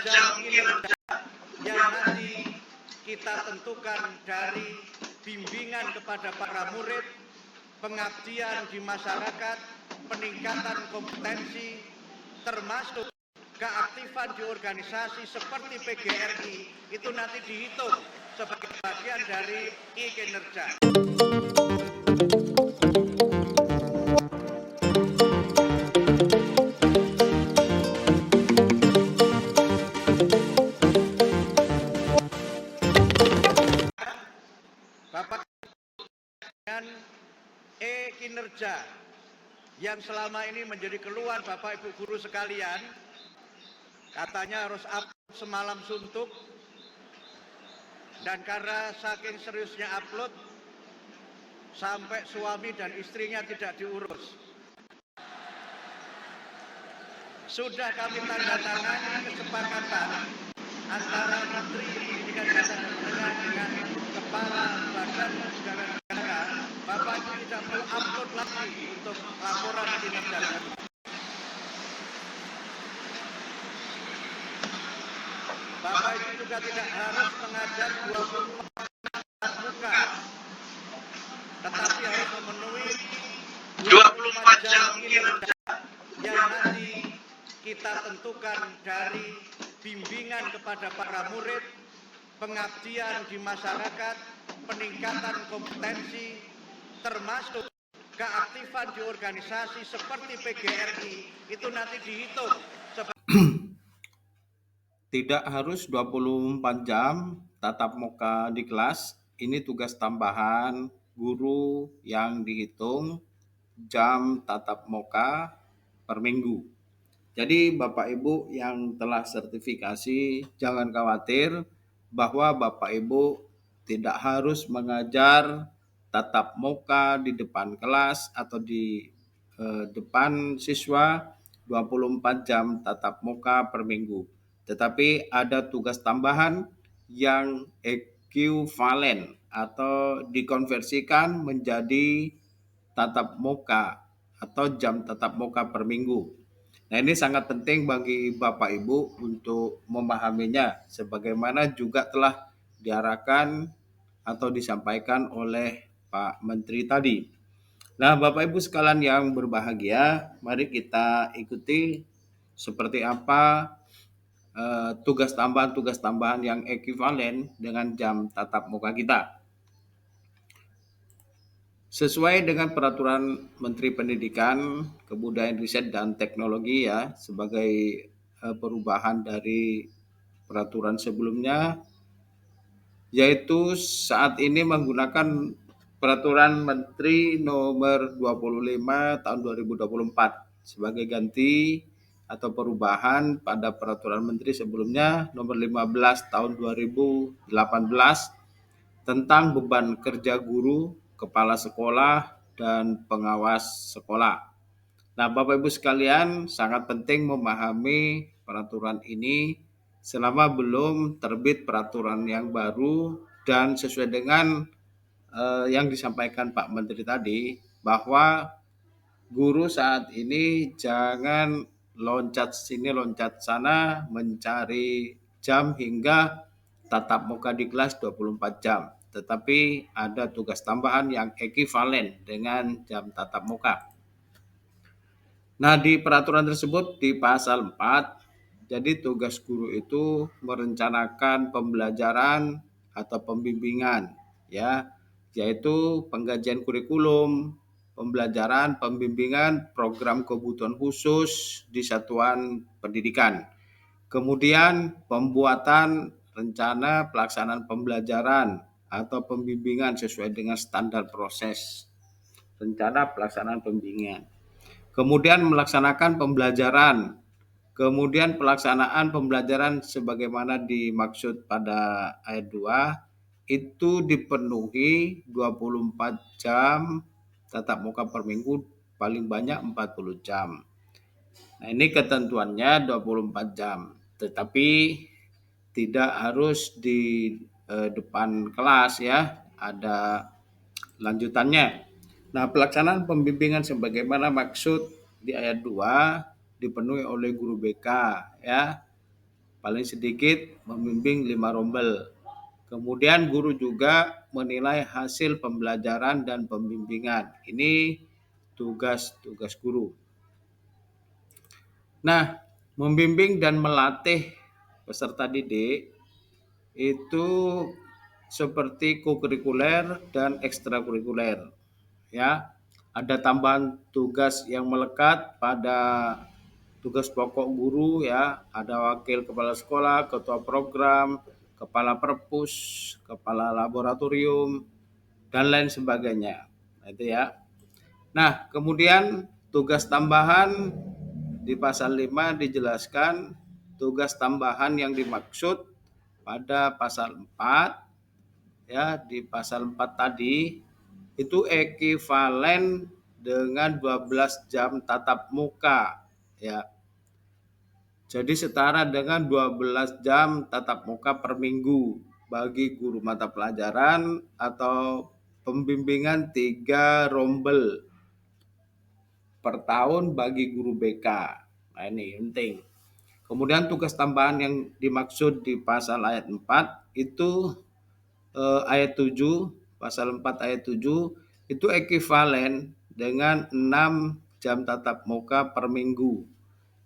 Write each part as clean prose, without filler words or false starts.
kinerja yang nanti kita tentukan dari bimbingan kepada para murid, pengabdian di masyarakat, peningkatan kompetensi, termasuk keaktifan di organisasi seperti PGRI, itu nanti dihitung sebagai bagian dari kinerja. Bapak dan kinerja yang selama ini menjadi keluhan Bapak Ibu guru sekalian, katanya harus upload semalam suntuk, dan karena saking seriusnya upload sampai suami dan istrinya tidak diurus. Sudah kami tanda tangani kesepakatan antara Menteri Pendidikan Dasar dan Menengah dengan Kepala Badan Anggaran Negara, Bapak Ibu tidak perlu upload lagi untuk laporan kinerja. Bapak Ibu juga tidak harus mengajar 24 muka, tetapi harus memenuhi 24 jam kinerja yang nanti kita tentukan dari bimbingan kepada para murid, pengabdian di masyarakat, peningkatan kompetensi, termasuk keaktifan di organisasi seperti PGRI, itu nanti dihitung Tidak harus 24 jam tatap muka di kelas. Ini tugas tambahan guru yang dihitung jam tatap muka per minggu. Jadi Bapak Ibu yang telah sertifikasi, jangan khawatir bahwa Bapak Ibu tidak harus mengajar tatap muka di depan kelas atau di depan siswa 24 jam tatap muka per minggu. Tetapi ada tugas tambahan yang ekuivalen atau dikonversikan menjadi tatap muka atau jam tatap muka per minggu. Nah, ini sangat penting bagi Bapak Ibu untuk memahaminya, sebagaimana juga telah diarahkan atau disampaikan oleh Pak Menteri tadi. Nah, Bapak Ibu sekalian yang berbahagia, mari kita ikuti seperti apa tugas tambahan yang ekuivalen dengan jam tatap muka kita. Sesuai dengan peraturan Menteri Pendidikan, Kebudayaan, Riset, dan Teknologi ya, sebagai perubahan dari peraturan sebelumnya, yaitu saat ini menggunakan Peraturan Menteri Nomor 25 Tahun 2024 sebagai ganti atau perubahan pada Peraturan Menteri sebelumnya Nomor 15 Tahun 2018 tentang beban kerja guru, kepala sekolah, dan pengawas sekolah. Nah, Bapak Ibu sekalian, sangat penting memahami peraturan ini selama belum terbit peraturan yang baru dan sesuai dengan yang disampaikan Pak Menteri tadi, bahwa guru saat ini jangan loncat sini loncat sana mencari jam hingga tatap muka di kelas 24 jam. Tetapi ada tugas tambahan yang ekuivalen dengan jam tatap muka. Nah, di peraturan tersebut di pasal 4, jadi tugas guru itu merencanakan pembelajaran atau pembimbingan ya, yaitu pengkajian kurikulum, pembelajaran, pembimbingan program kebutuhan khusus di satuan pendidikan. Kemudian pembuatan rencana pelaksanaan pembelajaran atau pembimbingan sesuai dengan standar proses rencana pelaksanaan pembimbingan. Kemudian melaksanakan pembelajaran. Kemudian pelaksanaan pembelajaran sebagaimana dimaksud pada ayat 2 itu dipenuhi 24 jam tatap muka per minggu, paling banyak 40 jam. Nah, ini ketentuannya 24 jam. Tetapi tidak harus di depan kelas ya, ada lanjutannya. Nah, pelaksanaan pembimbingan sebagaimana maksud di ayat 2 dipenuhi oleh guru BK ya. paling sedikit membimbing 5 rombel. Kemudian guru juga menilai hasil pembelajaran dan pembimbingan. Ini tugas-tugas guru. Nah, membimbing dan melatih peserta didik itu seperti kokurikuler dan ekstrakurikuler. Ya, ada tambahan tugas yang melekat pada tugas pokok guru, ya, ada wakil kepala sekolah, ketua program, kepala perpus, kepala laboratorium, dan lain sebagainya. Nah, itu ya. Nah, kemudian tugas tambahan di pasal 5 dijelaskan tugas tambahan yang dimaksud pada pasal 4, ya, di pasal 4 tadi itu ekivalen dengan 12 jam tatap muka, ya. Jadi setara dengan 12 jam tatap muka per minggu bagi guru mata pelajaran atau pembimbingan 3 rombel per tahun bagi guru BK. Nah, ini penting. Kemudian tugas tambahan yang dimaksud di pasal ayat 4 itu ayat 7, pasal 4 ayat 7 itu ekivalen dengan 6 jam tatap muka per minggu.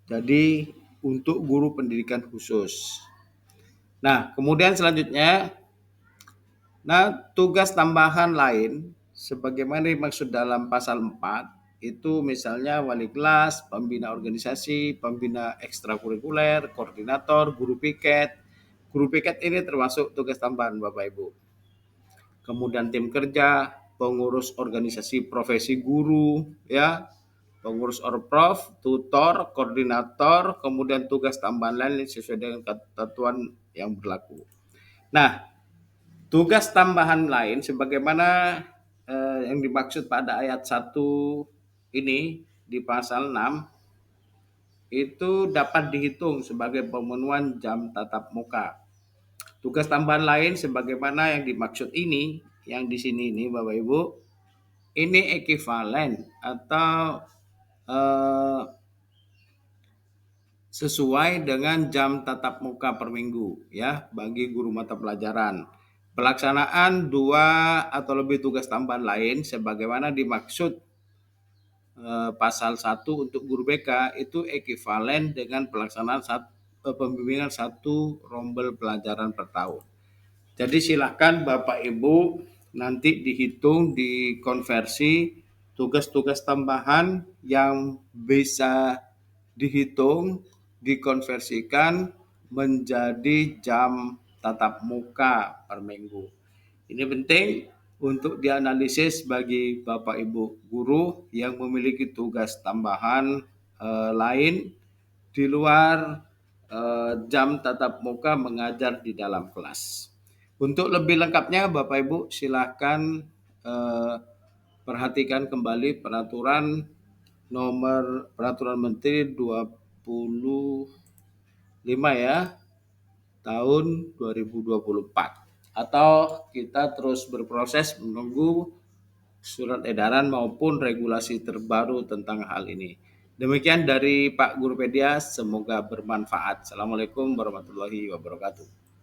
Jadi untuk guru pendidikan khusus. Nah, kemudian selanjutnya, tugas tambahan lain sebagaimana dimaksud dalam pasal 4 itu misalnya wali kelas, pembina organisasi, pembina ekstrakurikuler, koordinator, guru piket. Guru piket ini termasuk tugas tambahan Bapak Ibu. Kemudian tim kerja, pengurus organisasi profesi guru, ya, pengurus orprov, tutor, koordinator, kemudian tugas tambahan lain sesuai dengan ketentuan yang berlaku. Nah, tugas tambahan lain sebagaimana yang dimaksud pada ayat 1 ini di pasal 6 itu dapat dihitung sebagai pemenuhan jam tatap muka. Tugas tambahan lain sebagaimana yang dimaksud ini, yang di sini ini Bapak Ibu, ini ekivalen atau sesuai dengan jam tatap muka per minggu, ya, bagi guru mata pelajaran. Pelaksanaan 2 atau lebih tugas tambahan lain sebagaimana dimaksud pasal 1 untuk guru BK itu ekivalen dengan pelaksanaan pembimbingan 1 rombel pelajaran per tahun. Jadi silakan Bapak Ibu nanti dihitung, dikonversi tugas-tugas tambahan yang bisa dihitung, dikonversikan menjadi jam tatap muka per minggu. Ini penting untuk dianalisis bagi Bapak Ibu guru yang memiliki tugas tambahan lain di luar jam tatap muka mengajar di dalam kelas. Untuk lebih lengkapnya Bapak Ibu silahkan perhatikan kembali peraturan Menteri 25 ya tahun 2024. Atau kita terus berproses menunggu surat edaran maupun regulasi terbaru tentang hal ini. Demikian dari Pak Guru Pedia, semoga bermanfaat. Assalamualaikum warahmatullahi wabarakatuh.